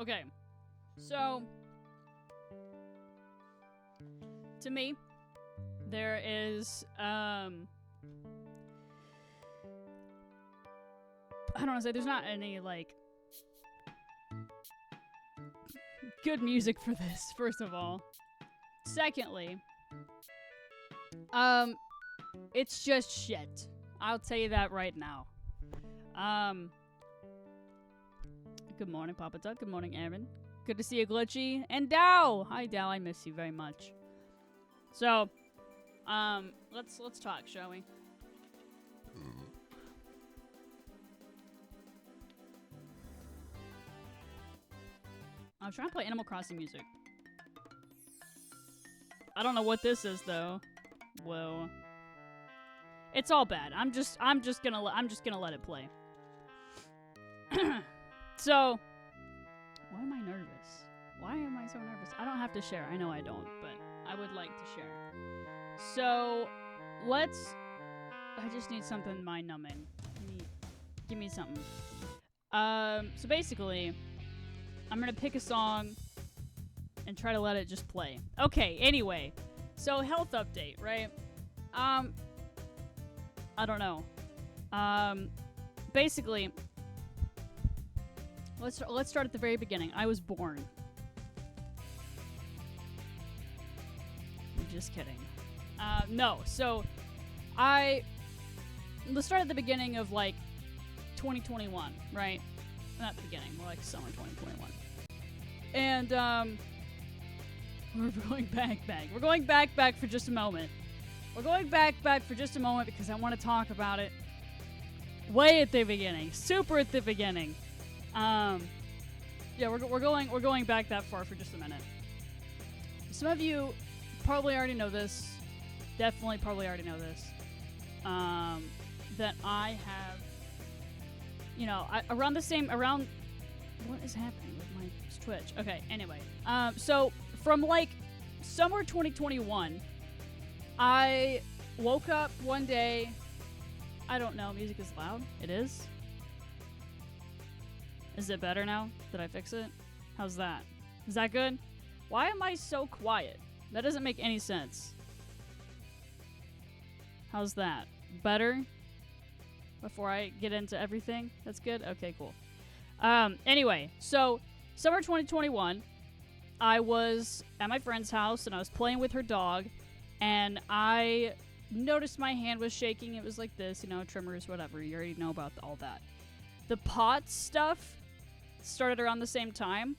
Okay, so to me, there is I don't want to say there's not any like good music for this. First of all, secondly, it's just shit. I'll tell you that right now. Good morning, Papa Duck. Good morning, Aaron. Good to see you, Glitchy. And Dow! Hi, Dow. I miss you very much. So, let's talk, shall we? I'm trying to play Animal Crossing music. I don't know what this is, though. Whoa. It's all bad. I'm just gonna let it play. So, why am I nervous? Why am I so nervous? I don't have to share. I know I don't, but I would like to share. So, I just need something mind-numbing. Give me something. So basically, I'm gonna pick a song and try to let it just play. Okay, anyway. So, health update, right? I don't know. Basically, let's start at the very beginning. I was born. I'm just kidding. No, so let's start at the beginning of like 2021, right? Not the beginning, more like summer 2021. And we're going back. We're going back for just a moment. We're going back for just a moment because I want to talk about it way at the beginning, super at the beginning. Yeah, we're going back that far for just a minute. Some of you probably already know this. Definitely probably already know this. That I have, around what is happening with my Twitch? Okay, anyway. So from like summer 2021, I woke up one day. I don't know, music is loud. It is. Is it better now? Did I fix it? How's that? Is that good? Why am I so quiet? That doesn't make any sense. How's that? Better? Before I get into everything? That's good? Okay, cool. Anyway, so summer 2021, I was at my friend's house and I was playing with her dog and I noticed my hand was shaking. It was like this, tremors, whatever. You already know about all that. The pot stuff started around the same time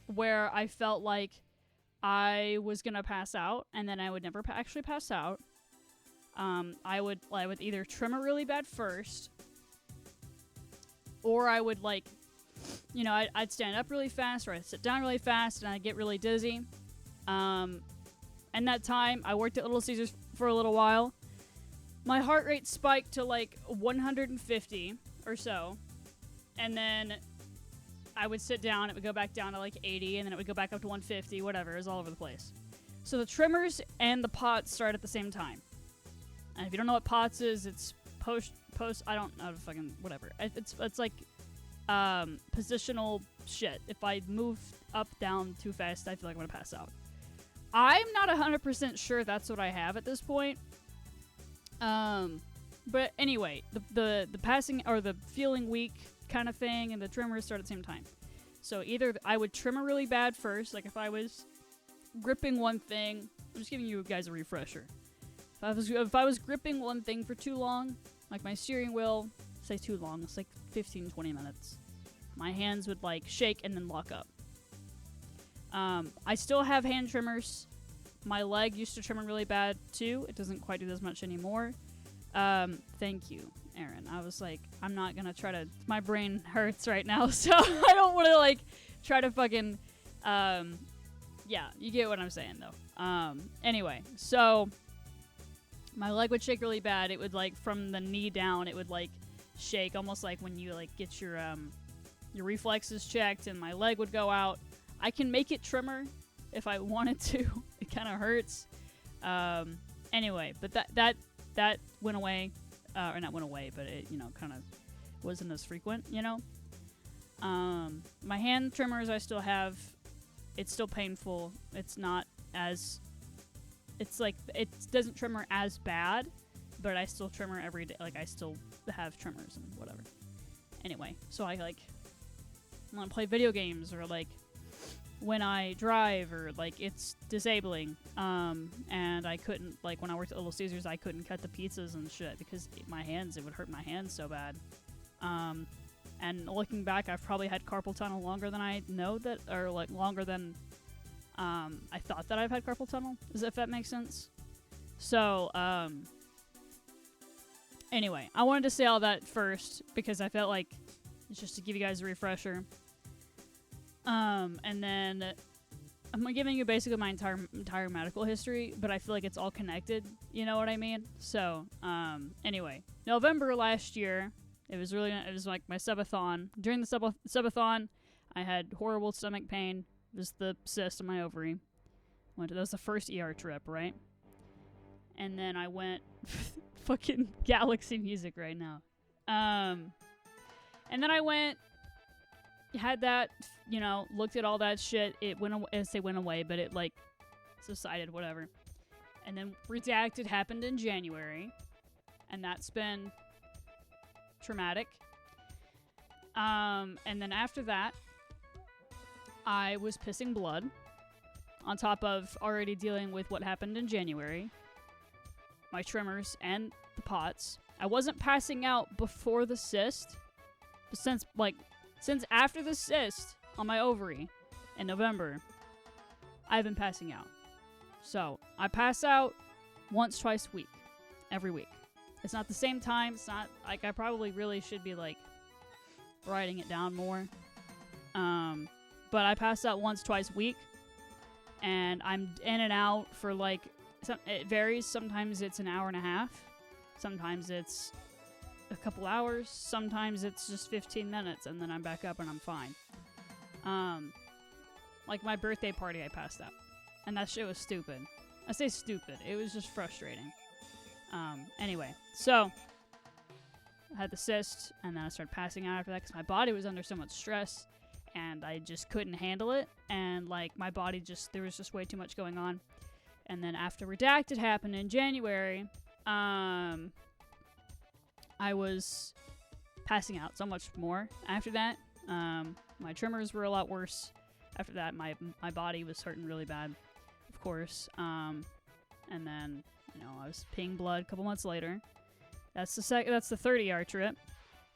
where I felt like I was gonna pass out and then I would never actually pass out. I would either tremor really bad first or I would I'd stand up really fast or I'd sit down really fast and I'd get really dizzy. And that time I worked at Little Caesars for a little while. My heart rate spiked to like 150 or so. And then I would sit down, it would go back down to like 80, and then it would go back up to 150, whatever. It was all over the place. So the tremors and the POTS start at the same time. And if you don't know what POTS is, it's post, I don't know, fucking whatever. It's like positional shit. If I move up, down too fast, I feel like I'm gonna pass out. I'm not 100% sure that's what I have at this point. But anyway, the passing or the feeling weak kind of thing and the tremors start at the same time. So either I would tremor really bad first, like if I was gripping one thing. I'm just giving you guys a refresher. If I was gripping one thing for too long, like my steering wheel, say too long, it's like 15-20 minutes. My hands would like shake and then lock up. I still have hand tremors. My leg used to tremor really bad too. It doesn't quite do as much anymore. Thank you, Aaron. I was like, I'm not gonna try to. My brain hurts right now, so I don't want to like try to fucking. Yeah, you get what I'm saying though. Anyway, so my leg would shake really bad. It would like from the knee down. It would like shake almost like when you like get your reflexes checked, and my leg would go out. I can make it tremor if I wanted to. It kind of hurts. Anyway, but that went away. or not went away, but it, kind of wasn't as frequent, My hand trimmers I still have. It's still painful. It's not as, it's like, it doesn't trimmer as bad, but I still trimmer every day. Like, I still have trimmers and whatever. Anyway, so I, like, when I play video games, or, like, when I drive, or, like, it's disabling. And I couldn't, like, when I worked at Little Caesars, I couldn't cut the pizzas and shit because my hands, it would hurt my hands so bad. And looking back, I've probably had carpal tunnel longer than I know that, or, like, longer than, I thought that I've had carpal tunnel, if that makes sense. So, anyway, I wanted to say all that first because I felt like it's just to give you guys a refresher. And then I'm giving you basically my entire medical history, but I feel like it's all connected. You know what I mean? So, anyway, November last year, it was like my subathon. During the subathon, I had horrible stomach pain. It was the cyst in my ovary. That was the first ER trip, right? And then I went fucking Galaxy music right now. And then I went, had that, looked at all that shit. It went away. I say went away, but it, like, subsided, whatever. And then Redacted happened in January. And that's been traumatic. And then after that, I was pissing blood. On top of already dealing with what happened in January. My tremors and the POTS. I wasn't passing out before the cyst. But since after the cyst on my ovary in November, I've been passing out. So, I pass out once, twice a week. Every week. It's not the same time. It's not, like, I probably really should be, like, writing it down more. But I pass out once, twice a week. And I'm in and out for, like, it varies. Sometimes it's an hour and a half. Sometimes it's a couple hours. Sometimes it's just 15 minutes, and then I'm back up and I'm fine. Like my birthday party, I passed out. And that shit was stupid. I say stupid. It was just frustrating. Anyway, so I had the cyst, and then I started passing out after that because my body was under so much stress. And I just couldn't handle it. And, like, my body there was just way too much going on. And then after Redacted happened in January, I was passing out so much more after that. My tremors were a lot worse. After that, my body was hurting really bad, of course. And then, I was peeing blood a couple months later. That's the 30-hour trip.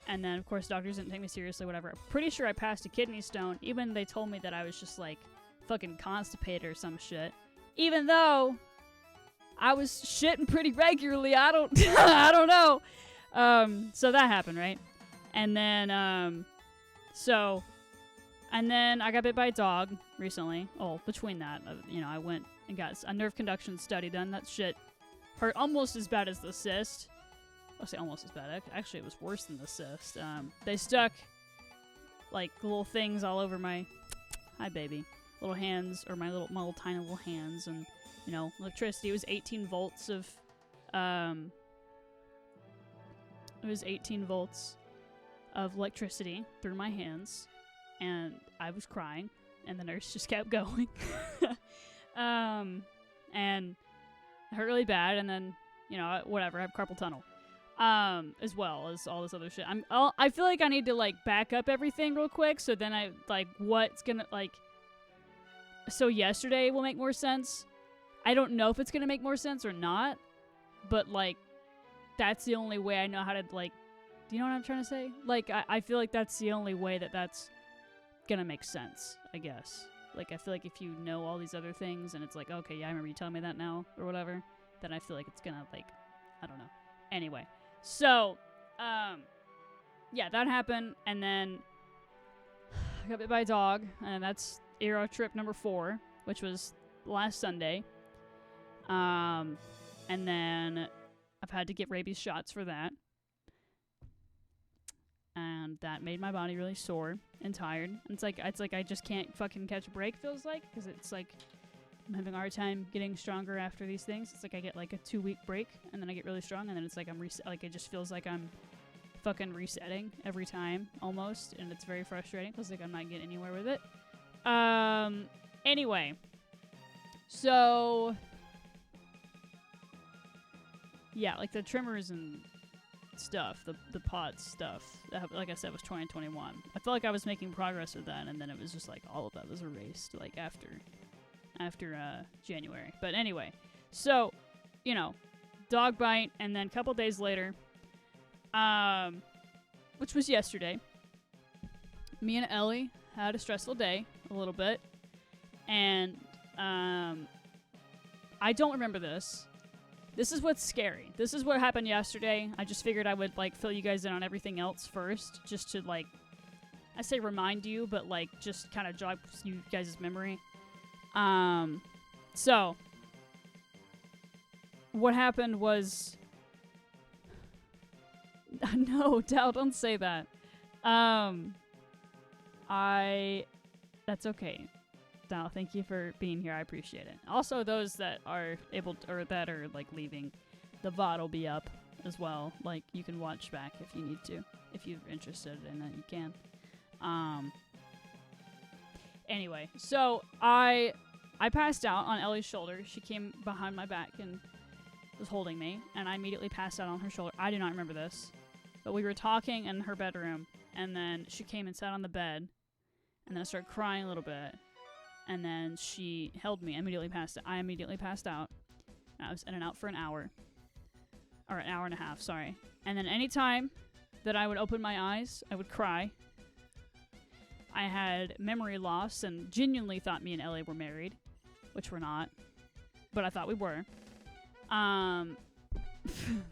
And then, of course, doctors didn't take me seriously, whatever. I'm pretty sure I passed a kidney stone, even they told me that I was just, like, fucking constipated or some shit. Even though I was shitting pretty regularly. I don't I don't know. So that happened, right? And then, and then I got bit by a dog recently. Oh, between that, I went and got a nerve conduction study done. That shit hurt almost as bad as the cyst. I'll say almost as bad. Actually, it was worse than the cyst. They stuck, like, little things all over my, hi baby, little hands, or my little tiny little hands, and, electricity. It was 18 volts of, electricity through my hands, and I was crying, and the nurse just kept going. And it hurt really bad, and then, whatever, I have carpal tunnel. As well as all this other shit. I feel like I need to, like, back up everything real quick, so then I, like, what's gonna, like, so yesterday will make more sense. I don't know if it's gonna make more sense or not, but, like, that's the only way I know how to, like, do you know what I'm trying to say? Like, I feel like that's the only way that's gonna make sense, I guess. Like, I feel like if you know all these other things, and it's like, okay, yeah, I remember you telling me that now, or whatever, then I feel like it's gonna, like, I don't know. Anyway. So, yeah, that happened, and then I got bit by a dog, and that's ER trip number 4, which was last Sunday. And then I've had to get rabies shots for that. And that made my body really sore and tired. And it's like I just can't fucking catch a break, feels like, because it's like I'm having a hard time getting stronger after these things. It's like I get like a 2-week break, and then I get really strong, and then it's like I'm like it just feels like I'm fucking resetting every time almost, and it's very frustrating because like I'm not getting anywhere with it. Anyway, so yeah, like the trimmers and stuff, the pots stuff, like I said, was 2021. I felt like I was making progress with that, and then it was just like all of that was erased like after January. But anyway, so you know, dog bite, and then a couple days later, which was yesterday, me and Ellie had a stressful day a little bit, and I don't remember this. This is what's scary. This is what happened yesterday. I just figured I would, like, fill you guys in on everything else first, just to, like, I say remind you, but, like, just kind of jog you guys' memory. So, what happened was... No, Dal, don't say that. That's okay. Dal, thank you for being here. I appreciate it. Also, those that are able to, or that are like leaving, the VOD will be up as well. Like you can watch back if you need to, if you're interested in it, you can. Anyway, so I passed out on Ellie's shoulder. She came behind my back and was holding me, and I immediately passed out on her shoulder. I do not remember this, but we were talking in her bedroom, and then she came and sat on the bed, and then I started crying a little bit. And then she held me. I immediately passed out. I was in and out for an hour. Or an hour and a half, sorry. And then any time that I would open my eyes, I would cry. I had memory loss and genuinely thought me and Ellie were married. Which we're not. But I thought we were.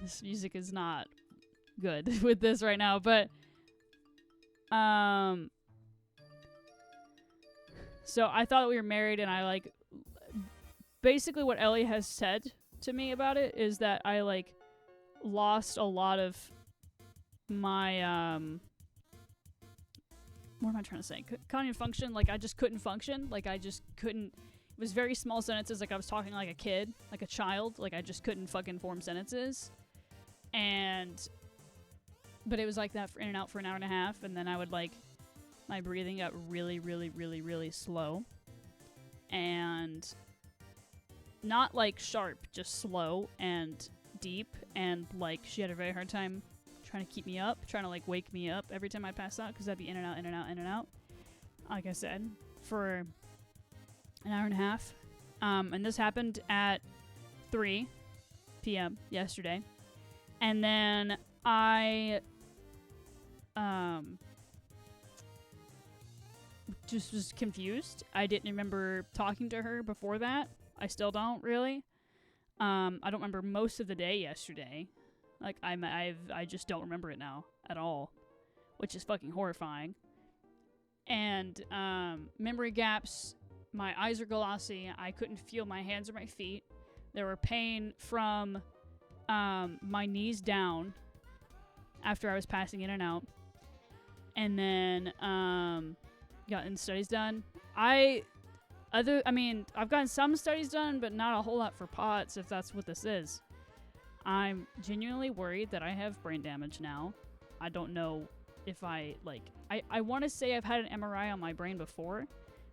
This music is not good with this right now, but... So I thought we were married, and I, like, basically what Ellie has said to me about it is that I, like, lost a lot of my, what am I trying to say? Cognitive function. Like, I just couldn't function. Like, I just couldn't, it was very small sentences. Like, I was talking like a kid, like a child. Like, I just couldn't fucking form sentences. But it was like that in and out for an hour and a half, and then I would, like, my breathing got really, really, really, really slow. And not, like, sharp, just slow and deep. And, like, she had a very hard time trying to keep me up, trying to, like, wake me up every time I passed out, because I'd be in and out, in and out, in and out. Like I said, for an hour and a half. And this happened at 3 p.m. yesterday. And then I... just was confused. I didn't remember talking to her before that. I still don't, really. I don't remember most of the day yesterday. Like, I just don't remember it now at all, which is fucking horrifying. And, memory gaps. My eyes are glossy. I couldn't feel my hands or my feet. There were pain from, my knees down after I was passing in and out. And then, gotten studies done. I've gotten some studies done, but not a whole lot for POTS, if that's what this is. I'm genuinely worried that I have brain damage now. I don't know if I want to say I've had an MRI on my brain before,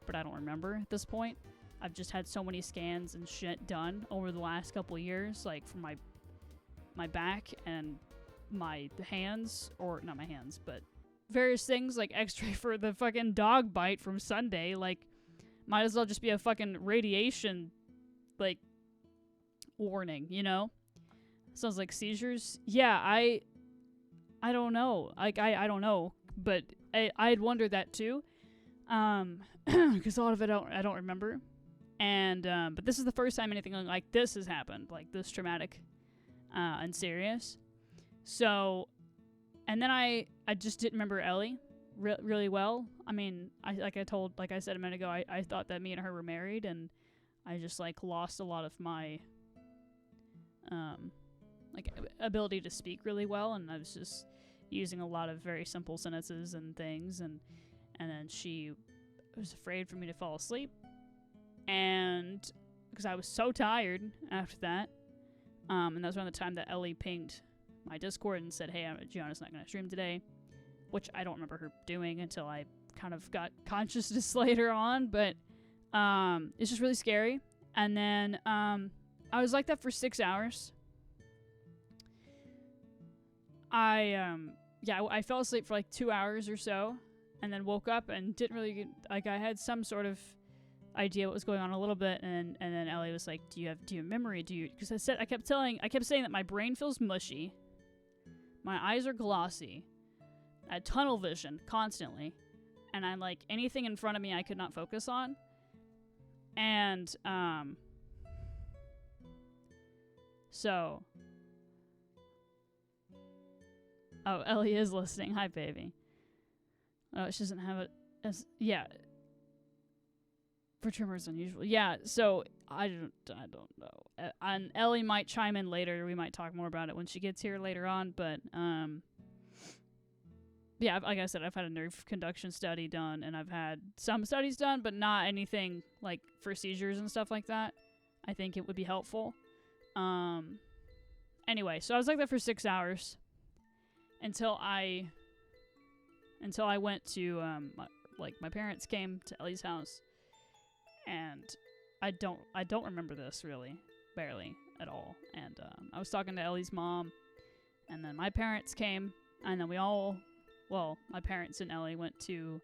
but I don't remember at this point. I've just had so many scans and shit done over the last couple years, like from my back and my hands, or not my hands, but various things, like x-ray for the fucking dog bite from Sunday. Like, might as well just be a fucking radiation, like, warning, you know? Sounds like seizures. Yeah, I don't know. Like, I don't know, but I'd wondered that too. Because a lot of it I don't remember. And, but this is the first time anything like this has happened, like this traumatic, and serious. So, and then I just didn't remember Ellie really well. I mean, like I said a minute ago, I thought that me and her were married, and I just, like, lost a lot of my, like, ability to speak really well, and I was just using a lot of very simple sentences and things, and then she was afraid for me to fall asleep, and because I was so tired after that. And that was around the time that Ellie pinged my Discord and said, hey, Gianna's not going to stream today, which I don't remember her doing until I kind of got consciousness later on, but it's just really scary. And then I was like that for 6 hours. I fell asleep for like 2 hours or so, and then woke up and didn't really get, like, I had some sort of idea what was going on a little bit, and then Ellie was like, do you have memory? Because I kept saying that my brain feels mushy, my eyes are glossy, I had tunnel vision constantly, and I'm like, anything in front of me I could not focus on. And so oh, Ellie is listening. Hi, baby. Oh, she doesn't have it as, yeah. For trimmers unusual. Yeah, so I don't know. And Ellie might chime in later. We might talk more about it when she gets here later on, but yeah, like I said, I've had a nerve conduction study done, and I've had some studies done, but not anything like for seizures and stuff like that. I think it would be helpful. Anyway, so I was like that for 6 hours until I went to my parents came to Ellie's house, and I don't remember this really, barely at all. And I was talking to Ellie's mom, and then my parents came, and then my parents and Ellie went to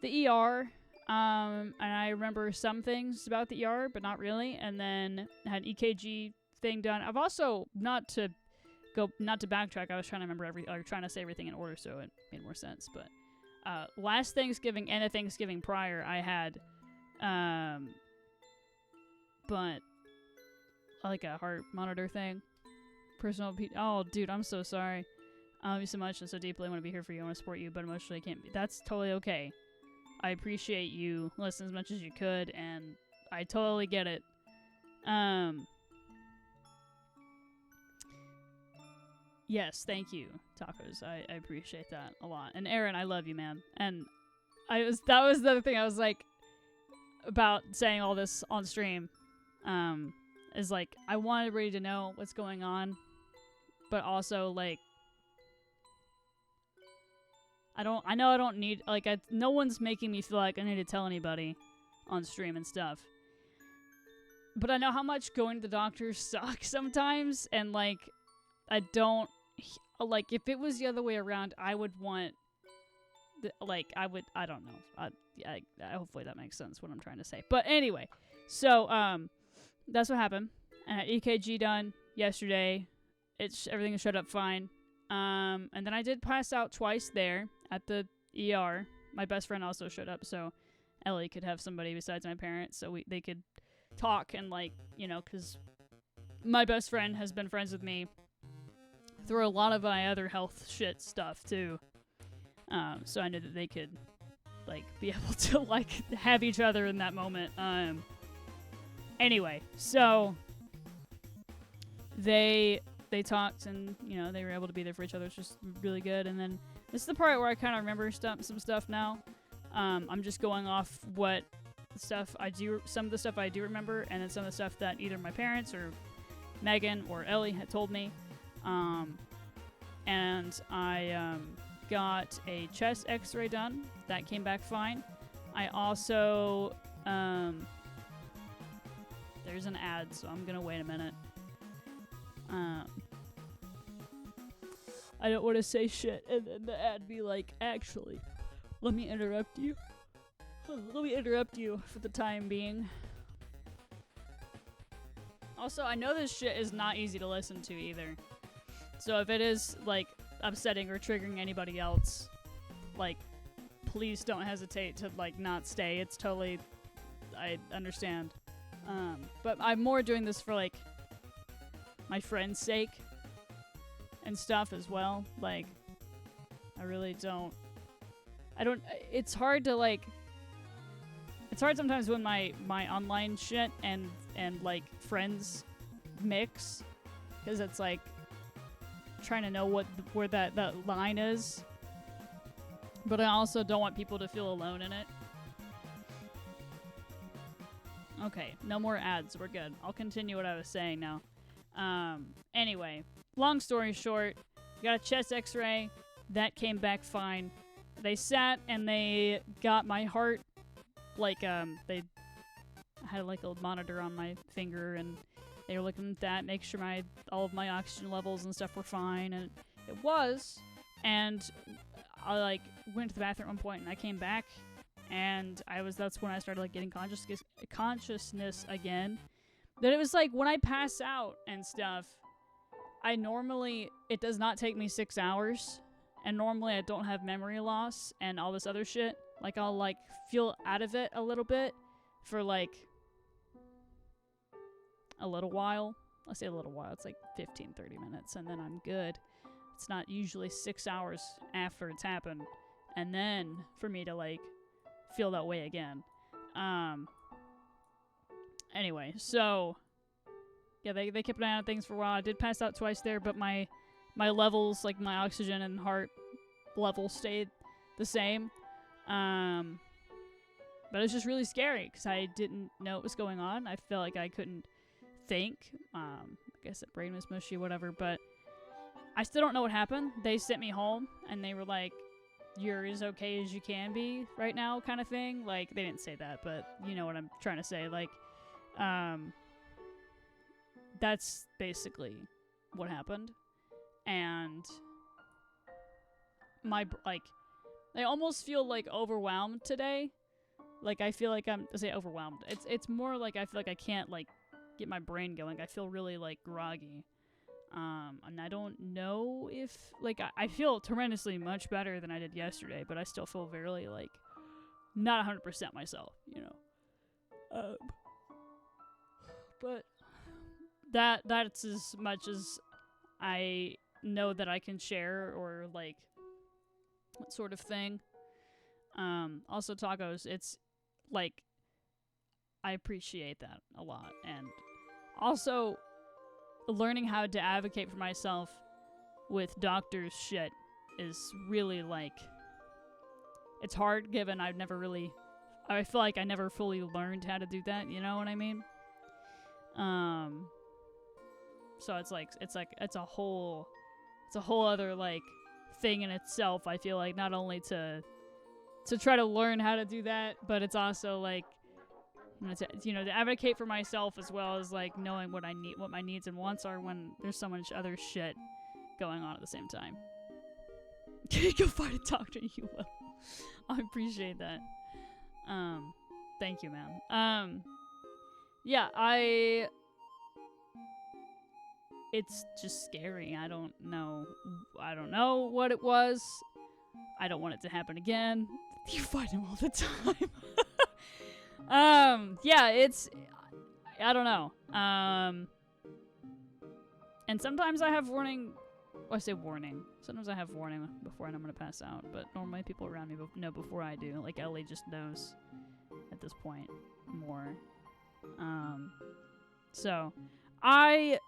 the ER. And I remember some things about the ER, but not really. And then had EKG thing done. I've also, not to backtrack, I was trying to say everything in order so it made more sense. But last Thanksgiving and the Thanksgiving prior, I had but like a heart monitor thing. Oh, dude, I'm so sorry. I love you so much and so deeply. I want to be here for you. I want to support you, but emotionally I can't be. That's totally okay. I appreciate you listening as much as you could, and I totally get it. Yes, thank you, Tacos. I appreciate that a lot. And Aaron, I love you, man. And that was the other thing I was like about saying all this on stream. Is like, I want everybody to know what's going on, but also like, I know I don't need, like, no one's making me feel like I need to tell anybody on stream and stuff. But I know how much going to the doctor sucks sometimes, and, like, I don't, like, if it was the other way around, I would want, I don't know. Hopefully that makes sense, what I'm trying to say. But anyway, so, that's what happened. I had EKG done yesterday. Everything showed up fine. And then I did pass out twice there at the ER. My best friend also showed up, so Ellie could have somebody besides my parents, so they could talk and, like, you know, because my best friend has been friends with me through a lot of my other health shit stuff, too. So I knew that they could, like, be able to, like, have each other in that moment. Anyway, so they talked, and, you know, they were able to be there for each other. It's just really good. And then this is the part where I kind of remember some stuff now. I'm just going off what stuff I do, some of the stuff I do remember, and then some of the stuff that either my parents or Megan or Ellie had told me. And I got a chest x-ray done. That came back fine. I also, there's an ad, so I'm gonna wait a minute. I don't want to say shit and then the ad be like, actually, let me interrupt you. Let me interrupt you for the time being. Also, I know this shit is not easy to listen to either. So if it is, like, upsetting or triggering anybody else, like, please don't hesitate to, like, not stay. It's totally, I understand. But I'm more doing this for, like, my friend's sake and stuff as well. Like, I really don't, it's hard to, like, it's hard sometimes when my online shit and like friends mix, because it's like trying to know where that line is, but I also don't want people to feel alone in it. Okay, no more ads. We're good. I'll continue what I was saying now. Anyway, long story short, got a chest x-ray. That came back fine. They sat and they got my heart, like, they had like a monitor on my finger and they were looking at that, make sure all of my oxygen levels and stuff were fine, and it was. And I like went to the bathroom at one point and I came back and that's when I started like getting consciousness again. That it was like when I pass out and stuff, it does not take me 6 hours, and normally I don't have memory loss and all this other shit. Like I'll like feel out of it a little bit for like a little while. I'll say a little while. It's like 15-30 minutes and then I'm good. It's not usually 6 hours after it's happened and then for me to like feel that way again. Anyway, so yeah, they kept an eye on things for a while. I did pass out twice there, but my levels, like my oxygen and heart level, stayed the same. But it's just really scary because I didn't know what was going on. I felt like I couldn't think. I guess the brain was mushy, whatever. But I still don't know what happened. They sent me home and they were like, "You're as okay as you can be right now," kind of thing. Like they didn't say that, but you know what I'm trying to say. Like, that's basically what happened. And I almost feel like overwhelmed today. Like I feel like I say overwhelmed. It's more like I feel like I can't like get my brain going. I feel really like groggy. And I don't know if like I feel tremendously much better than I did yesterday, but I still feel very like not 100% myself, you know. But that's as much as I know that I can share or like that sort of thing. Also tacos, it's like I appreciate that a lot, and also learning how to advocate for myself with doctors shit is really like it's hard given I feel like I never fully learned how to do that, you know what I mean? So it's a whole other like thing in itself. I feel like not only to try to learn how to do that, but it's also like to advocate for myself as well as like knowing what I need, what my needs and wants are when there's so much other shit going on at the same time. Go find a doctor, you will. I appreciate that. Thank you, man. Yeah, it's just scary. I don't know what it was. I don't want it to happen again. You fight him all the time. Yeah, I don't know. And sometimes I have warning. Well, I say warning. Sometimes I have warning before I'm gonna pass out, but normally people around me know before I do. Like Ellie just knows at this point more. So I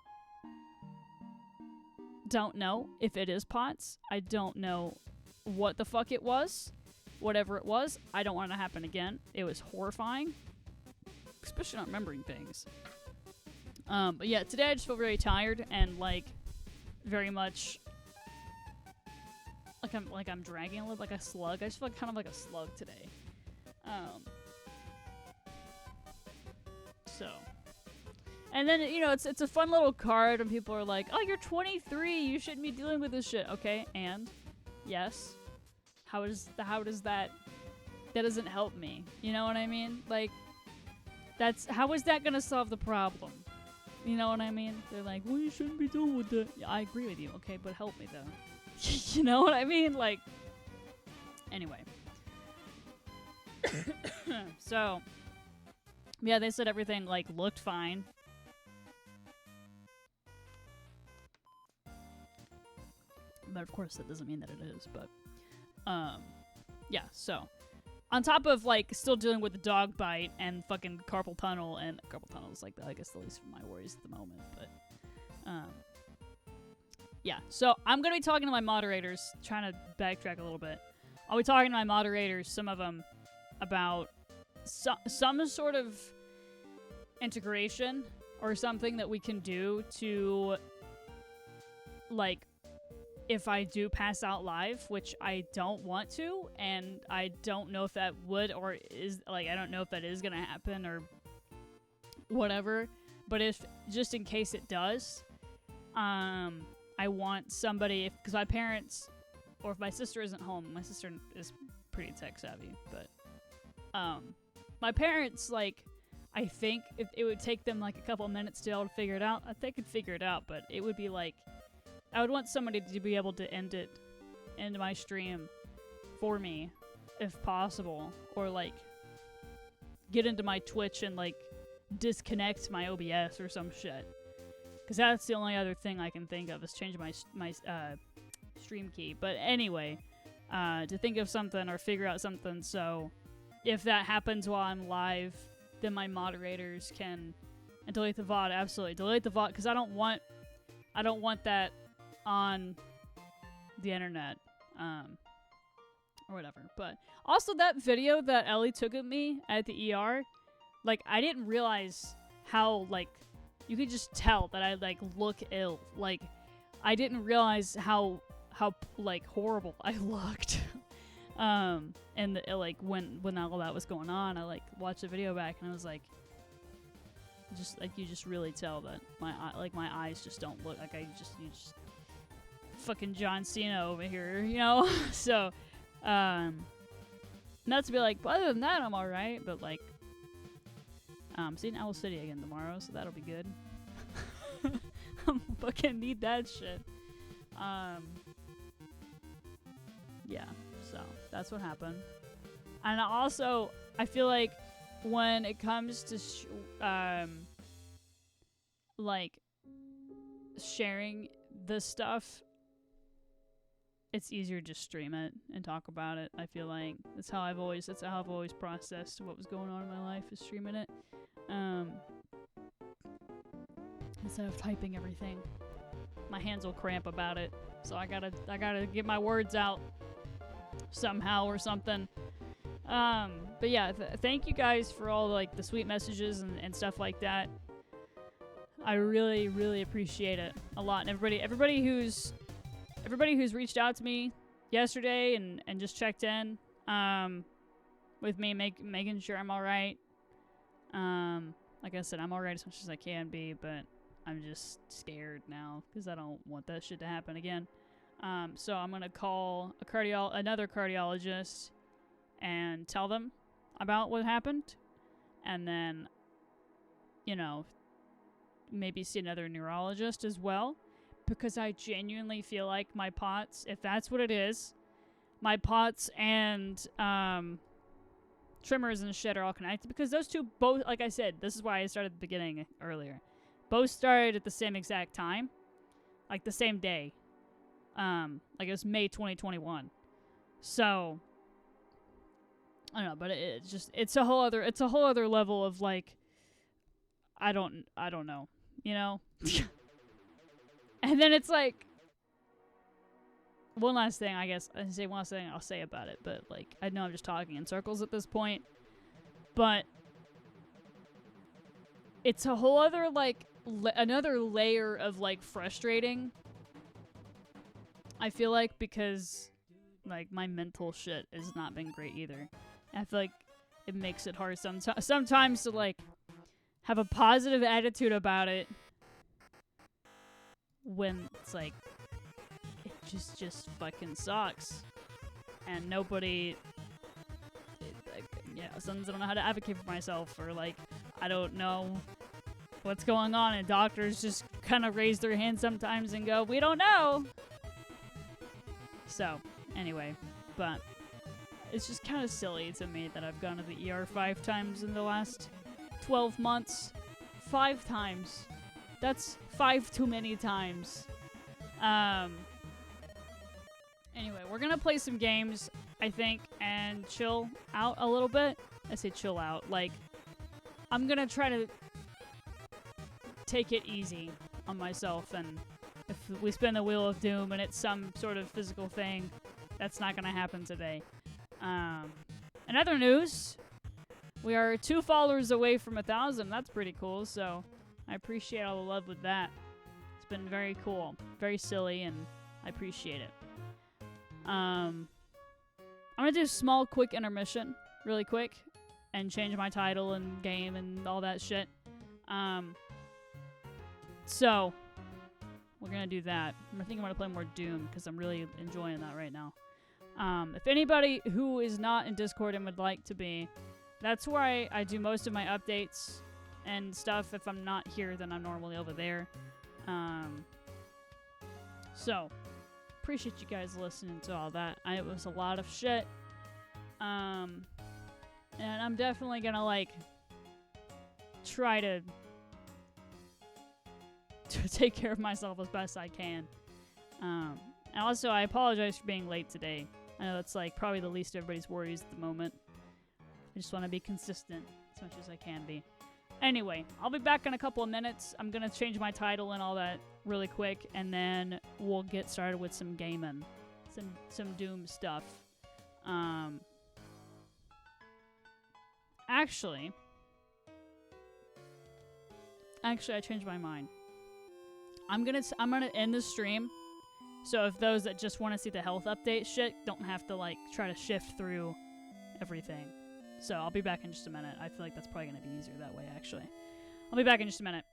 don't know if it is POTS. I don't know what the fuck it was. Whatever it was, I don't want it to happen again. It was horrifying, especially not remembering things. But yeah, today I just feel very tired and like very much like I'm dragging a little like a slug. I just feel kind of like a slug today. So, and then it's a fun little card and people are like, "Oh, you're 23. You shouldn't be dealing with this shit." Okay, and yes. How does that doesn't help me? You know what I mean? Like, how is that gonna solve the problem? You know what I mean? They're like, well, you shouldn't be dealing with that. Yeah, I agree with you, okay, but help me though. You know what I mean? Like, anyway. So, yeah, they said everything like looked fine. But of course that doesn't mean that it is, but yeah, so on top of like still dealing with the dog bite and fucking carpal tunnel, and carpal tunnel is like I guess the least of my worries at the moment, but yeah, so I'm gonna be talking to my moderators, trying to backtrack a little bit. I'll be talking to my moderators, some of them, about some sort of integration or something that we can do to, like, if I do pass out live, which I don't want to, and I don't know if that would or is, like, I don't know if that is gonna happen or whatever, but if, just in case it does, I want somebody, because my parents, or if my sister isn't home, my sister is pretty tech savvy, but, my parents, like, I think if it would take them, like, a couple minutes to be able to figure it out. They could figure it out, but it would be, like, I would want somebody to be able to end my stream for me, if possible, or, like, get into my Twitch and, like, disconnect my OBS or some shit. Because that's the only other thing I can think of, is change my stream key. But anyway, to think of something or figure out something, so if that happens while I'm live, then my moderators can, and delete the VOD, absolutely delete the VOD, because I don't want that on the internet, or whatever. But also, that video that Ellie took of me at the ER, like, I didn't realize how, like, you could just tell that I, like, look ill. Like, I didn't realize how like, horrible I looked. And like, when all that was going on, I, like, watched the video back and I was like, just, like, you just really tell that my eyes just don't look like, you just fucking John Cena over here, you know? So, not to be like, but other than that, I'm alright, but, like, seeing Owl City again tomorrow, so that'll be good. I fucking need that shit. Yeah, so that's what happened. And also, I feel like when it comes to like, sharing this stuff, it's easier to just stream it and talk about it. I feel like that's how I've always processed what was going on in my life, is streaming it, instead of typing everything. My hands will cramp about it, so I gotta get my words out somehow or something. But yeah, thank you guys for all, like, the sweet messages and stuff like that. I really, really appreciate it a lot. And everybody who's reached out to me yesterday and just checked in, with me, making sure I'm alright. Like I said, I'm alright as much as I can be, but I'm just scared now because I don't want that shit to happen again. So I'm gonna call another cardiologist and tell them about what happened, and then, you know, maybe see another neurologist as well, because I genuinely feel like my POTS, if that's what it is, my POTS and tremors and shit are all connected, because those two both, like I said, this is why I started at the beginning earlier, both started at the same exact time, like the same day. Like, it was May 2021. So I don't know, but it's a whole other level of, like, I don't know, you know? And then it's like, one last thing I'll say about it, but, like, I know I'm just talking in circles at this point, but it's a whole other, like, another layer of, like, frustrating, I feel like, because, like, my mental shit has not been great either. I feel like it makes it hard sometimes to, like, have a positive attitude about it when it's like, it just fucking sucks, and nobody, like, yeah, sometimes I don't know how to advocate for myself, or, like, I don't know what's going on, and doctors just kind of raise their hand sometimes and go, we don't know. So anyway, but it's just kind of silly to me that I've gone to the ER 5 times in the last 12 months. 5 times. That's 5 too many times. Anyway, we're gonna play some games, I think, and chill out a little bit. I say chill out. Like, I'm gonna try to take it easy on myself, and if we spin the Wheel of Doom and it's some sort of physical thing, that's not gonna happen today. In other news, We are 2 followers away from 1,000. That's pretty cool, so I appreciate all the love with that. It's been very cool. Very silly, and I appreciate it. I'm gonna do a small, quick intermission, really quick, and change my title and game and all that shit. So, we're gonna do that. I think I'm gonna play more Doom, because I'm really enjoying that right now. If anybody who is not in Discord and would like to be, that's where I do most of my updates and stuff. If I'm not here, then I'm normally over there. So, appreciate you guys listening to all that. It was a lot of shit. And I'm definitely gonna, like, try to take care of myself as best I can. And also, I apologize for being late today. I know that's, like, probably the least of everybody's worries at the moment. I just want to be consistent as much as I can be. Anyway, I'll be back in a couple of minutes. I'm gonna change my title and all that really quick, and then we'll get started with some gaming. Some Doom stuff. Actually, I changed my mind. I'm gonna end the stream, so if those that just want to see the health update shit don't have to, like, try to shift through everything. So I'll be back in just a minute. I feel like that's probably gonna be easier that way, actually. I'll be back in just a minute.